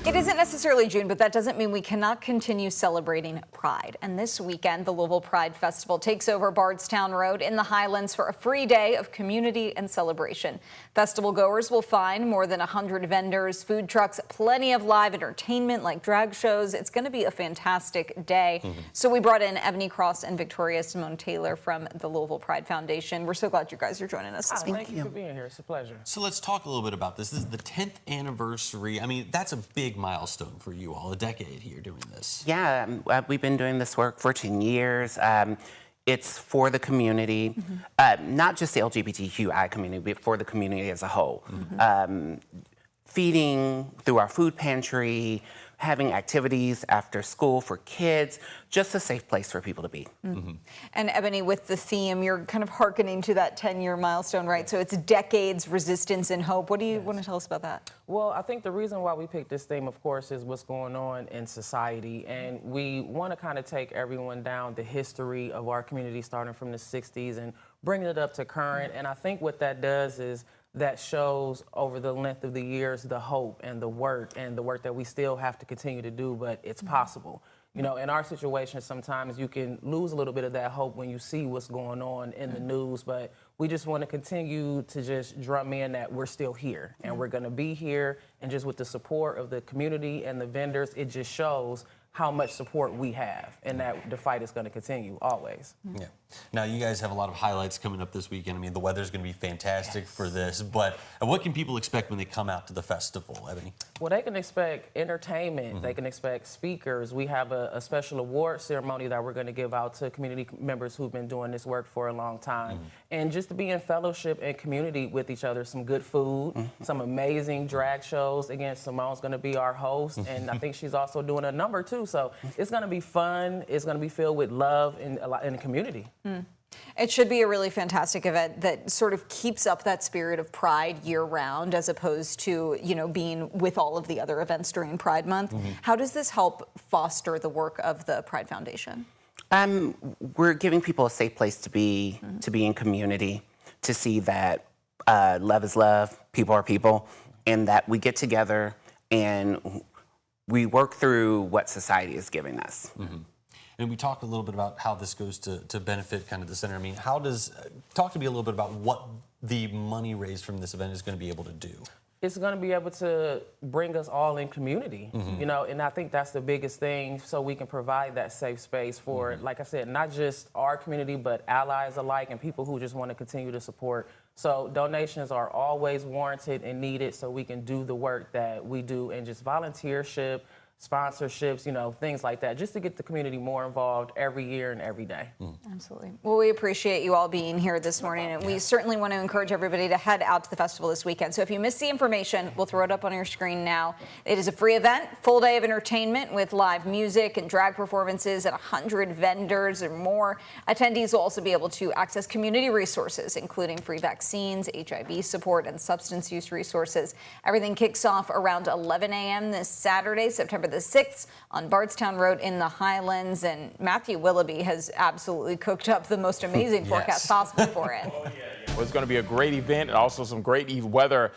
It isn't necessarily June, but that doesn't mean we cannot continue celebrating Pride. And this weekend, the Louisville Pride Festival takes over Bardstown Road in the Highlands for a free day of community and celebration. Festival goers will find more than 100 vendors, food trucks, plenty of live entertainment like drag shows. It's going to be a fantastic day. So we brought in Ebony Cross and Victoria Simone Taylor from the Louisville Pride Foundation. We're so glad you guys are joining us this week. Thank you for being here. It's a pleasure. So let's talk a little bit about this. This is the 10th anniversary. I mean, that's a big milestone for you all, a decade here doing this. Yeah, we've been doing this work for 10 years. It's for the community, not just the LGBTQI community, but for the community as a whole. Feeding through our food pantry, having activities after school for kids, just a safe place for people to be. And Ebony, with the theme, you're kind of hearkening to that 10-year milestone, right? So it's decades, resistance, and hope. What do you want to tell us about that? Well, I think the reason why we picked this theme, of course, is what's going on in society. And we want to kind of take everyone down the history of our community starting from the 60s and bringing it up to current. And I think what that does is that shows over the length of the years the hope and the work that we still have to continue to do, but it's possible. You know, in our situation, sometimes you can lose a little bit of that hope when you see what's going on in the news, but we just want to continue to just drum in that we're still here and we're going to be here, and just with the support of the community and the vendors, it just shows how much support we have, and that the fight is going to continue always. Yeah. Now, you guys have a lot of highlights coming up this weekend. I mean, the weather's going to be fantastic for this, but what can people expect when they come out to the festival, Ebony? Well, they can expect entertainment. They can expect speakers. We have a special award ceremony that we're going to give out to community members who've been doing this work for a long time. And just to be in fellowship and community with each other, some good food, some amazing drag shows. Again, Simone's going to be our host, and I think she's also doing a number too. So it's going to be fun. It's going to be filled with love and the community. It should be a really fantastic event that sort of keeps up that spirit of Pride year-round, as opposed to, you know, being with all of the other events during Pride Month. How does this help foster the work of the Pride Foundation? We're giving people a safe place to be in community, to see that love is love, people are people, and that we get together and we work through what society is giving us. And we talked a little bit about how this goes to benefit kind of the center. I mean, talk to me a little bit about what the money raised from this event is going to be able to do. It's going to be able to bring us all in community, you know, and I think that's the biggest thing, so we can provide that safe space for, like I said, not just our community, but allies alike and people who just want to continue to support. So donations are always warranted and needed so we can do the work that we do, and just volunteership, sponsorships, you know, things like that, just to get the community more involved every year and every day. Absolutely. Well, we appreciate you all being here this morning, and we certainly want to encourage everybody to head out to the festival this weekend. So if you missed the information, we'll throw it up on your screen now. It is a free event, full day of entertainment with live music and drag performances and 100 vendors and more. Attendees will also be able to access community resources, including free vaccines, HIV support, and substance use resources. Everything kicks off around 11 a.m. this Saturday, September the 6th, on Bardstown Road in the Highlands. And Matthew Willoughby has absolutely cooked up the most amazing forecast possible for it. Well, it's going to be a great event and also some great weather.